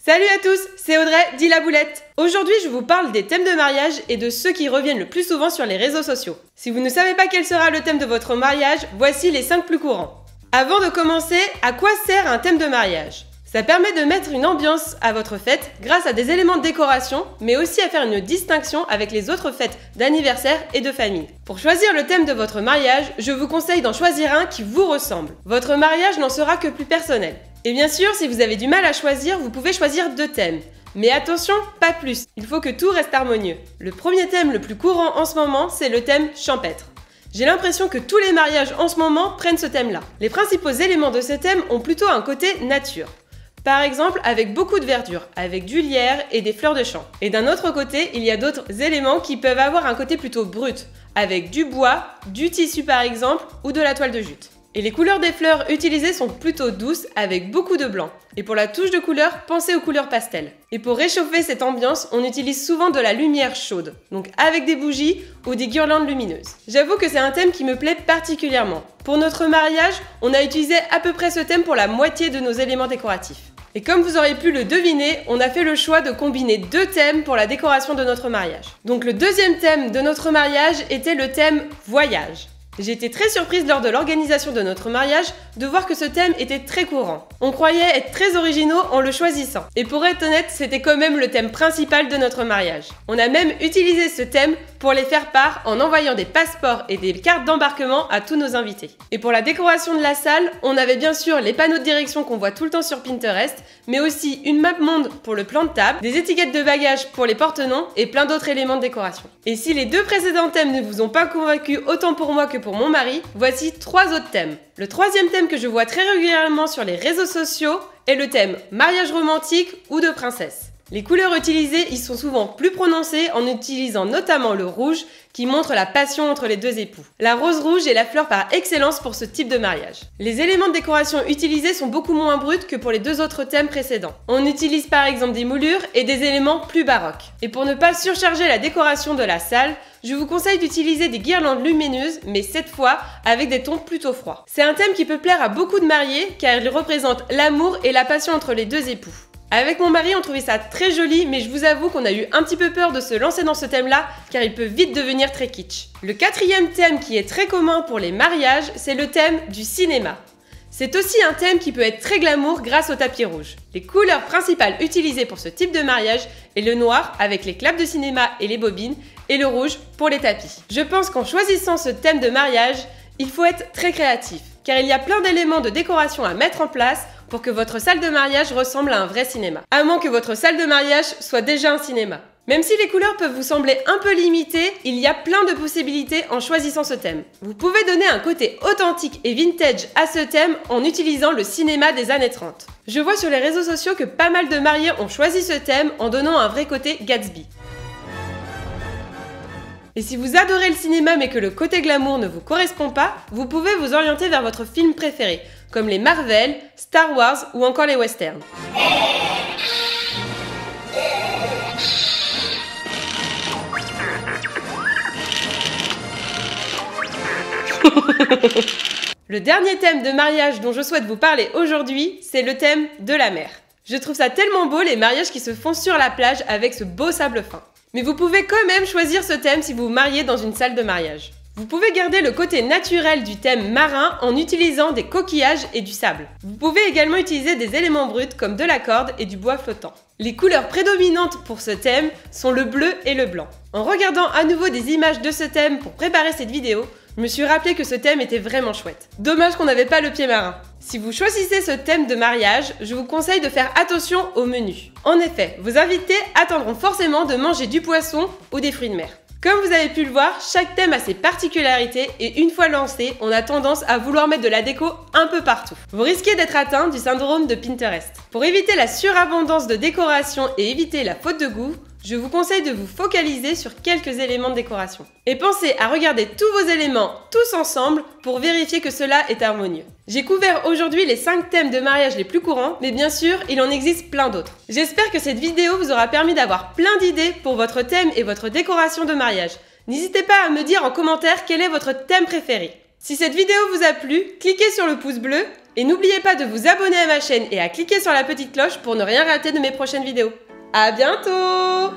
Salut à tous, c'est Audrey, dit la boulette. Aujourd'hui, je vous parle des thèmes de mariage et de ceux qui reviennent le plus souvent sur les réseaux sociaux. Si vous ne savez pas quel sera le thème de votre mariage, voici les 5 plus courants. Avant de commencer, à quoi sert un thème de mariage? Ça permet de mettre une ambiance à votre fête grâce à des éléments de décoration, mais aussi à faire une distinction avec les autres fêtes d'anniversaire et de famille. Pour choisir le thème de votre mariage, je vous conseille d'en choisir un qui vous ressemble. Votre mariage n'en sera que plus personnel. Et bien sûr, si vous avez du mal à choisir, vous pouvez choisir 2 thèmes. Mais attention, pas plus, il faut que tout reste harmonieux. Le premier thème le plus courant en ce moment, c'est le thème champêtre. J'ai l'impression que tous les mariages en ce moment prennent ce thème-là. Les principaux éléments de ce thème ont plutôt un côté nature. Par exemple, avec beaucoup de verdure, avec du lierre et des fleurs de champ. Et d'un autre côté, il y a d'autres éléments qui peuvent avoir un côté plutôt brut, avec du bois, du tissu par exemple, ou de la toile de jute. Et les couleurs des fleurs utilisées sont plutôt douces avec beaucoup de blanc. Et pour la touche de couleur, pensez aux couleurs pastel. Et pour réchauffer cette ambiance, on utilise souvent de la lumière chaude, donc avec des bougies ou des guirlandes lumineuses. J'avoue que c'est un thème qui me plaît particulièrement. Pour notre mariage, on a utilisé à peu près ce thème pour la moitié de nos éléments décoratifs. Et comme vous aurez pu le deviner, on a fait le choix de combiner 2 thèmes pour la décoration de notre mariage. Donc le deuxième thème de notre mariage était le thème voyage. J'ai été très surprise lors de l'organisation de notre mariage de voir que ce thème était très courant. On croyait être très originaux en le choisissant. Et pour être honnête, c'était quand même le thème principal de notre mariage. On a même utilisé ce thème pour les faire part en envoyant des passeports et des cartes d'embarquement à tous nos invités. Et pour la décoration de la salle, on avait bien sûr les panneaux de direction qu'on voit tout le temps sur Pinterest, mais aussi une map monde pour le plan de table, des étiquettes de bagages pour les porte-noms et plein d'autres éléments de décoration. Et si les 2 précédents thèmes ne vous ont pas convaincu autant pour moi que pour mon mari, voici 3 autres thèmes. Le troisième thème que je vois très régulièrement sur les réseaux sociaux est le thème mariage romantique ou de princesse. Les couleurs utilisées y sont souvent plus prononcées en utilisant notamment le rouge qui montre la passion entre les 2 époux. La rose rouge est la fleur par excellence pour ce type de mariage. Les éléments de décoration utilisés sont beaucoup moins bruts que pour les 2 autres thèmes précédents. On utilise par exemple des moulures et des éléments plus baroques. Et pour ne pas surcharger la décoration de la salle, je vous conseille d'utiliser des guirlandes lumineuses, mais cette fois avec des tons plutôt froids. C'est un thème qui peut plaire à beaucoup de mariés car il représente l'amour et la passion entre les 2 époux. Avec mon mari, on trouvait ça très joli, mais je vous avoue qu'on a eu un petit peu peur de se lancer dans ce thème-là, car il peut vite devenir très kitsch. Le 4e thème qui est très commun pour les mariages, c'est le thème du cinéma. C'est aussi un thème qui peut être très glamour grâce au tapis rouge. Les couleurs principales utilisées pour ce type de mariage est le noir avec les clapes de cinéma et les bobines, et le rouge pour les tapis. Je pense qu'en choisissant ce thème de mariage, il faut être très créatif, car il y a plein d'éléments de décoration à mettre en place pour que votre salle de mariage ressemble à un vrai cinéma. À moins que votre salle de mariage soit déjà un cinéma. Même si les couleurs peuvent vous sembler un peu limitées, il y a plein de possibilités en choisissant ce thème. Vous pouvez donner un côté authentique et vintage à ce thème en utilisant le cinéma des années 30. Je vois sur les réseaux sociaux que pas mal de mariés ont choisi ce thème en donnant un vrai côté Gatsby. Et si vous adorez le cinéma mais que le côté glamour ne vous correspond pas, vous pouvez vous orienter vers votre film préféré, comme les Marvel, Star Wars ou encore les westerns. Le dernier thème de mariage dont je souhaite vous parler aujourd'hui, c'est le thème de la mer. Je trouve ça tellement beau les mariages qui se font sur la plage avec ce beau sable fin. Mais vous pouvez quand même choisir ce thème si vous vous mariez dans une salle de mariage. Vous pouvez garder le côté naturel du thème marin en utilisant des coquillages et du sable. Vous pouvez également utiliser des éléments bruts comme de la corde et du bois flottant. Les couleurs prédominantes pour ce thème sont le bleu et le blanc. En regardant à nouveau des images de ce thème pour préparer cette vidéo, je me suis rappelé que ce thème était vraiment chouette. Dommage qu'on n'avait pas le pied marin. Si vous choisissez ce thème de mariage, je vous conseille de faire attention au menu. En effet, vos invités attendront forcément de manger du poisson ou des fruits de mer. Comme vous avez pu le voir, chaque thème a ses particularités et une fois lancé, on a tendance à vouloir mettre de la déco un peu partout. Vous risquez d'être atteint du syndrome de Pinterest. Pour éviter la surabondance de décoration et éviter la faute de goût, je vous conseille de vous focaliser sur quelques éléments de décoration. Et pensez à regarder tous vos éléments tous ensemble pour vérifier que cela est harmonieux. J'ai couvert aujourd'hui les 5 thèmes de mariage les plus courants, mais bien sûr, il en existe plein d'autres. J'espère que cette vidéo vous aura permis d'avoir plein d'idées pour votre thème et votre décoration de mariage. N'hésitez pas à me dire en commentaire quel est votre thème préféré. Si cette vidéo vous a plu, cliquez sur le pouce bleu et n'oubliez pas de vous abonner à ma chaîne et à cliquer sur la petite cloche pour ne rien rater de mes prochaines vidéos. À bientôt!